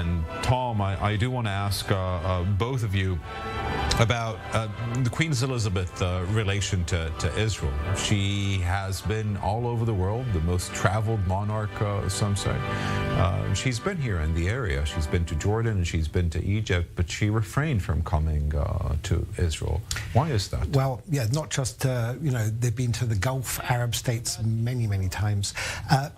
And Tom, I do want to ask both of you about the Queen Elizabeth relation to Israel. She has been all over the world, the most traveled monarch, some say. She's been here in the area. She's been to Jordan and she's been to Egypt, but she refrained from coming to Israel. Why is that? Well, yeah, not just, they've been to the Gulf Arab states many, many times.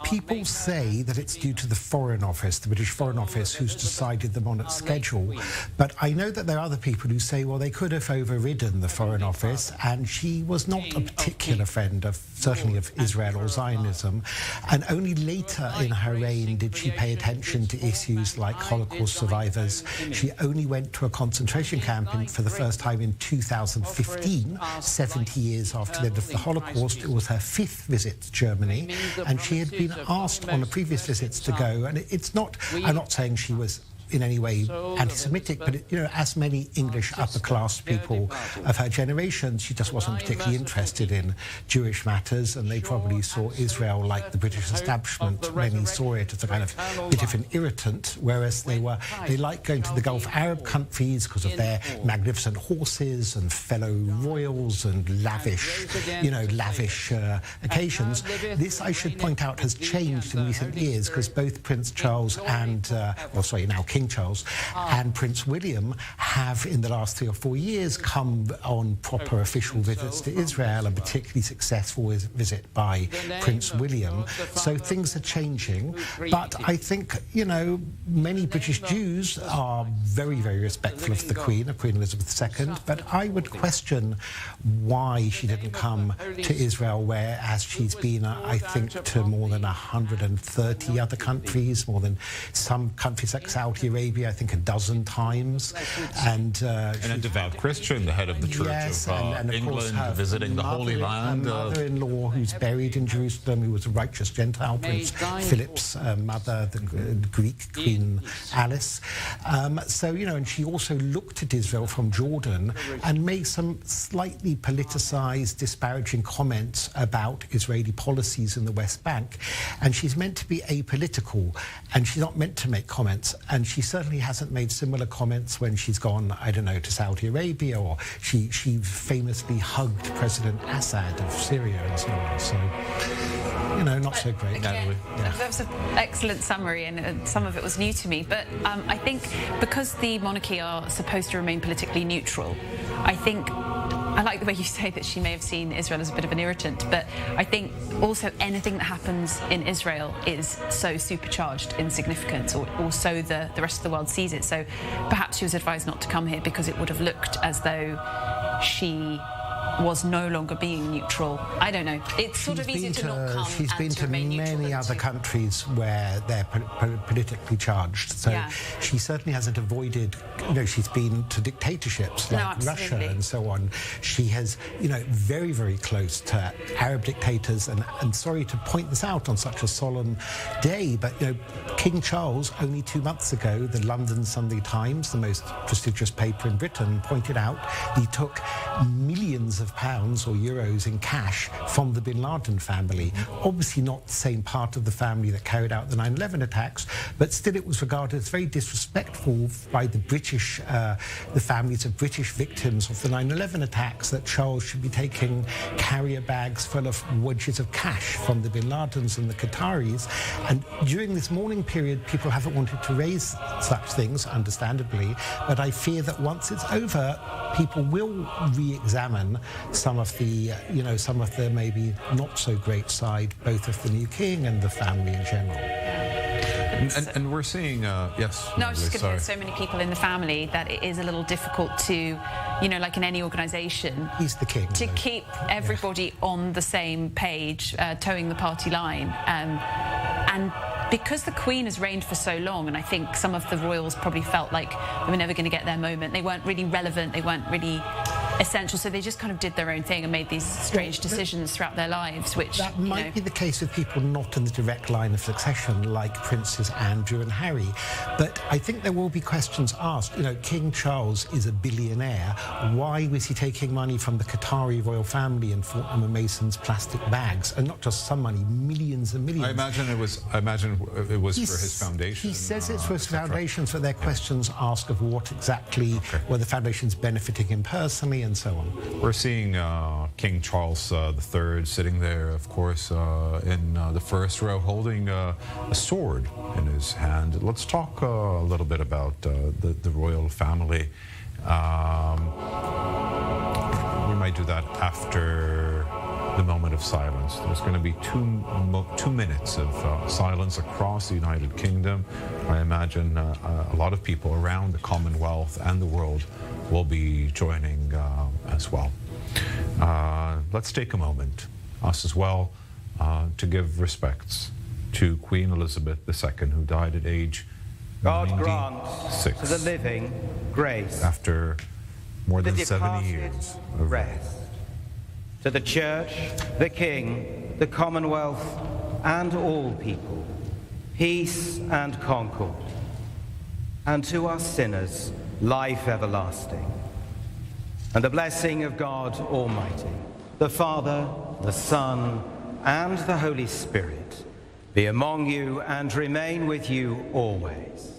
People say that it's due to the Foreign Office, the British Foreign Office, who's decided them on its schedule. But I know that there are other people who say, well, they could have overridden the Foreign Office, and she was not a particular friend of, certainly of Israel or Zionism, and only later in her reign did she pay attention to issues like Holocaust survivors. She only went to a concentration camp for the first time in 2015, 70 years after the end of the Holocaust. It was her 5th visit to Germany, and she had been asked on the previous visits to go, and it's not, I'm not saying she was in any way anti-Semitic, but as many English upper-class people of her generation, she just wasn't particularly interested in Jewish matters, and they probably saw Israel, like the British establishment, many saw it as a kind of bit of an irritant, whereas they liked going to the Gulf Arab countries because of their magnificent horses and fellow royals and lavish occasions. This, I should point out, has changed in recent years because both Prince Charles and, now King Charles and Prince William have, in the last 3 or 4 years, come on proper official visits to Israel, and particularly successful visit by Prince William. So things are changing. But I think, many British Jews are very, very respectful of the Queen, of Queen Elizabeth II. But I would question why she didn't come to Israel, whereas she's been, I think, to more than 130 other countries, more than some countries like Saudi Arabia, I think 12 times. And a devout Christian, the head of the Church of England, visiting the Holy Land. Her mother-in-law, who's buried in Jerusalem, who was a righteous Gentile, Prince Philip's mother, the Greek Queen Alice. And she also looked at Israel from Jordan and made some slightly politicized, disparaging comments about Israeli policies in the West Bank. And she's meant to be apolitical, and she's not meant to make comments. And she certainly hasn't made similar comments when she's gone, I don't know, to Saudi Arabia, or she famously hugged President Assad of Syria and so on. So, not so great. Natalie. Yeah. That was an excellent summary, and some of it was new to me. But I think because the monarchy are supposed to remain politically neutral, I like the way you say that she may have seen Israel as a bit of an irritant, but I think also anything that happens in Israel is so supercharged in significance, or so the rest of the world sees it. So perhaps she was advised not to come here because it would have looked as though she was no longer being neutral. I don't know. It's sort of easy to not come. She's been to many other countries where they're politically charged. So she certainly hasn't avoided. She's been to dictatorships like Russia and so on. She has, very, very close to Arab dictators. And sorry to point this out on such a solemn day, but King Charles, only 2 months ago, the London Sunday Times, the most prestigious paper in Britain, pointed out he took millions of pounds or euros in cash from the Bin Laden family. Obviously not the same part of the family that carried out the 9/11 attacks, but still it was regarded as very disrespectful by the British, the families of British victims of the 9/11 attacks, that Charles should be taking carrier bags full of wedges of cash from the Bin Ladens and the Qataris. And during this mourning period, people haven't wanted to raise such things, understandably, but I fear that once it's over, people will re-examine some of the maybe not so great side, both of the new king and the family in general. And we're seeing, yes. No, I was just going to say, there's so many people in the family that it is a little difficult to, like in any organisation, he's the king, to keep everybody on the same page, towing the party line, and because the Queen has reigned for so long, and I think some of the royals probably felt like they were never going to get their moment. They weren't really relevant. They weren't really essential. So they just kind of did their own thing and made these strange decisions throughout their lives, which that might be the case with people not in the direct line of succession, like Princes Andrew and Harry. But I think there will be questions asked. You know, King Charles is a billionaire. Why was he taking money from the Qatari royal family and Fortnum & Mason's plastic bags, and not just some money, millions and millions? I imagine it was for his foundation. He says it's for his foundations, but there are questions asked of what exactly, were the foundations benefiting him personally, and so on. We're seeing King Charles III sitting there, of course, in the first row, holding a sword in his hand. Let's talk a little bit about the royal family. We might do that after the moment of silence. There's going to be 2 minutes of silence across the United Kingdom. I imagine a lot of people around the Commonwealth and the world will be joining as well. Let's take a moment, us as well, to give respects to Queen Elizabeth II, who died at age 96. God grant to the living grace, after more than 70 years of rest. To the Church, the King, the Commonwealth, and all people, peace and concord. And to us sinners, life everlasting. And the blessing of God Almighty, the Father, the Son, and the Holy Spirit, be among you and remain with you always.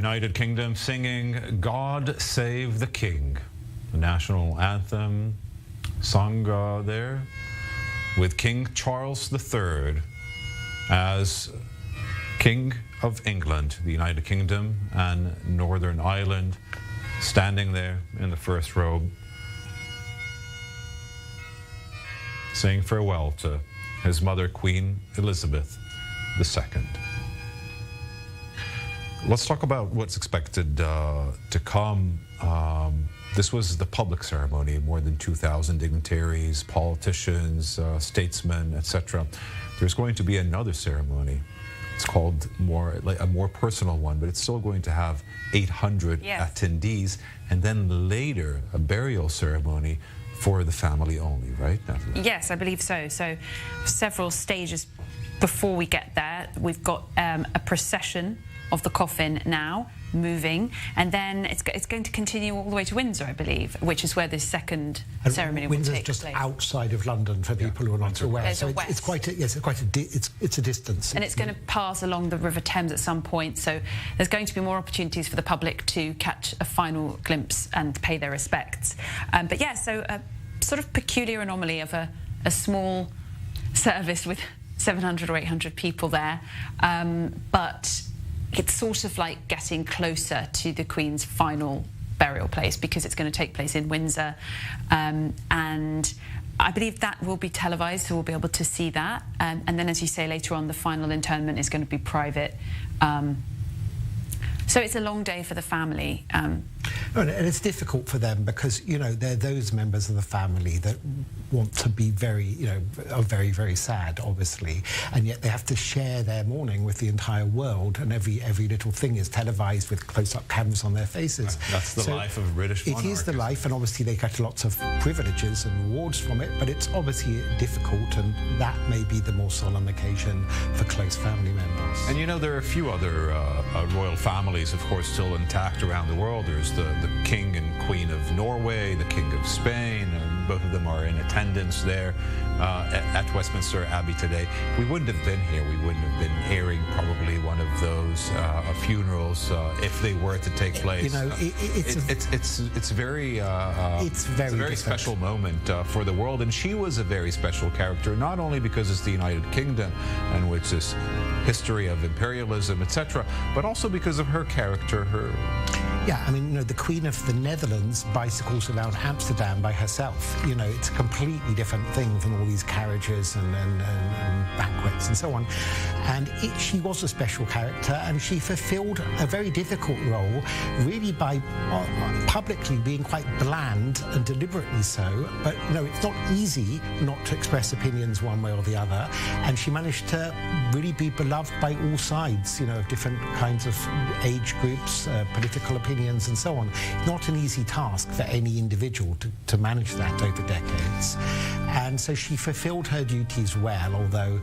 United Kingdom singing God Save the King, the national anthem sung there with King Charles III as King of England, the United Kingdom and Northern Ireland, standing there in the first row, saying farewell to his mother, Queen Elizabeth II. Let's talk about what's expected to come. This was the public ceremony, more than 2,000 dignitaries, politicians, statesmen, etc. There's going to be another ceremony. It's called a more personal one, but it's still going to have 800 attendees, and then later a burial ceremony for the family only, right, Natalie? Yes, I believe so. So several stages before we get there. We've got a procession of the coffin now moving, and then it's going to continue all the way to Windsor, I believe, which is where this second ceremony will take place. Windsor's just outside of London for people who are not aware. So it's quite a distance. And it's going to pass along the River Thames at some point. So there's going to be more opportunities for the public to catch a final glimpse and pay their respects. But yeah, so a sort of peculiar anomaly of a small service with 700 or 800 people there, but it's sort of like getting closer to the Queen's final burial place because it's going to take place in Windsor, and I believe that will be televised, so we'll be able to see that, and then, as you say, later on the final interment is going to be private. So it's a long day for the family. And it's difficult for them because, you know, they're those members of the family that want to be very, you know, are very, very sad, obviously, and yet they have to share their mourning with the entire world, and every little thing is televised with close-up cameras on their faces. That's the life of a British monarch. It is the life, and obviously they get lots of privileges and rewards from it, but it's obviously difficult, and that may be the more solemn occasion for close family members. And you know, there are a few other royal families, of course, still intact around the world. There's the King and Queen of Norway, the King of Spain, and both of them are in attendance there at Westminster Abbey today. We wouldn't have been here. We wouldn't have been airing probably one of those funerals if they were to take place. You know, it's a very special moment for the world, and she was a very special character, not only because it's the United Kingdom and which is history of imperialism, etc., but also because of her character, Yeah, I mean, you know, the Queen of the Netherlands bicycles around Amsterdam by herself. You know, it's a completely different thing than all these carriages and banquets and so on. And she was a special character, and she fulfilled a very difficult role, really by publicly being quite bland and deliberately so. But, you know, it's not easy not to express opinions one way or the other. And she managed to really be beloved by all sides, you know, of different kinds of age groups, political opinions, and so on. Not an easy task for any individual to manage that over decades. And so she fulfilled her duties well, although,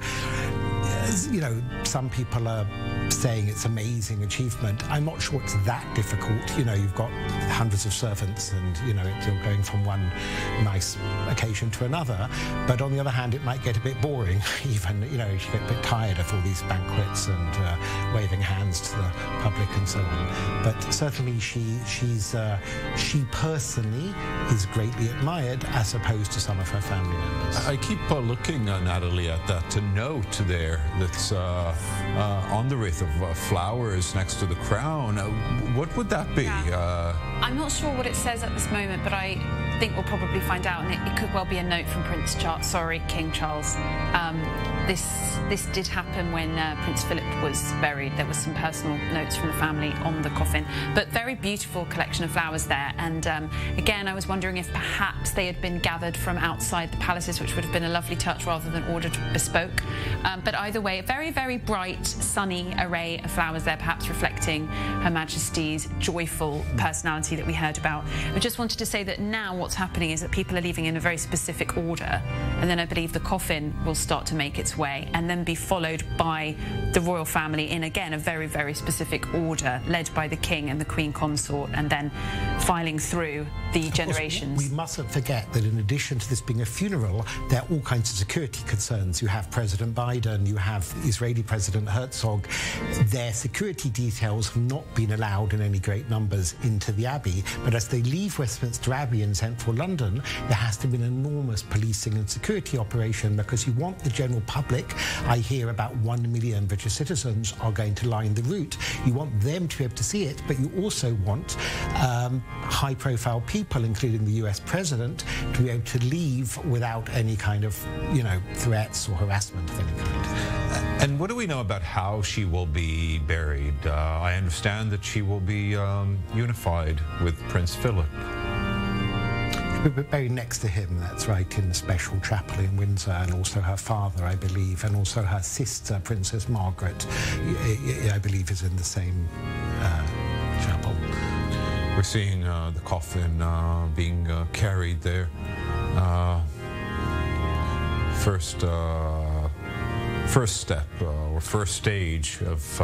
you know, some people are saying it's amazing achievement. I'm not sure it's that difficult. You know, you've got hundreds of servants and, you know, you're going from one nice occasion to another. But on the other hand, it might get a bit boring. Even, you know, you get a bit tired of all these banquets and waving hands to the public and so on. But certainly she personally is greatly admired as opposed to some of her family members. I keep looking, Natalie, at that note there that's on the wreath of flowers next to the crown. What would that be? Yeah. I'm not sure what it says at this moment, but I think we'll probably find out, and it could well be a note from King Charles. This did happen when Prince Philip was buried. There was some personal notes from the family on the coffin, but very beautiful collection of flowers there. And again, I was wondering if perhaps they had been gathered from outside the palaces, which would have been a lovely touch rather than ordered bespoke. But either way, a very, very bright, sunny array of flowers there, perhaps reflecting Her Majesty's joyful personality that we heard about. I just wanted to say that now what's happening is that people are leaving in a very specific order, and then I believe the coffin will start to make its way and then be followed by the royal family in, again, a very, very specific order, led by the King and the Queen Consort, and then filing through the generations. We mustn't forget that in addition to this being a funeral, there are all kinds of security concerns. You have President Biden, you have Israeli President Herzog. Their security details have not been allowed in any great numbers into the Abbey, but as they leave Westminster Abbey in central London, there has to be an enormous policing and security operation, because you want the general public. I hear about 1 million British citizens are going to line the route. You want them to be able to see it, but you also want high-profile people, including the US president, to be able to leave without any kind of, threats or harassment of any kind. And what do we know about how she will be buried? I understand that she will be unified with Prince Philip. She'll be buried next to him, that's right, in the special chapel in Windsor, and also her father, I believe, and also her sister, Princess Margaret, I believe, is in the same chapel. We're seeing the coffin being carried there. First step or first stage of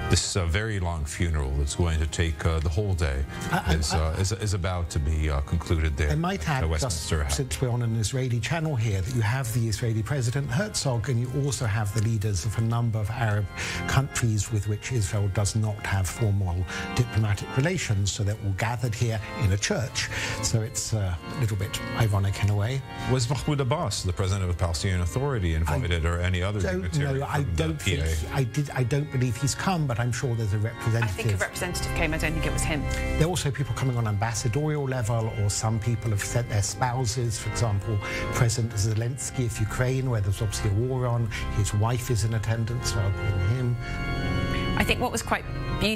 this very long funeral that's going to take the whole day is about to be concluded there. I might add, just since we're on an Israeli channel here, that you have the Israeli President Herzog, and you also have the leaders of a number of Arab countries with which Israel does not have formal diplomatic relations, so they're all gathered here in a church. So it's a little bit ironic in a way. Was Mahmoud Abbas, the president of the Palestinian Authority, invited, or any other dignitary? No, I don't believe he's come, but I'm sure there's a representative. I think a representative came. I don't think it was him. There are also people coming on ambassadorial level, or some people have sent their spouses. For example, President Zelensky of Ukraine, where there's obviously a war on, his wife is in attendance rather than him. I think what was quite beautiful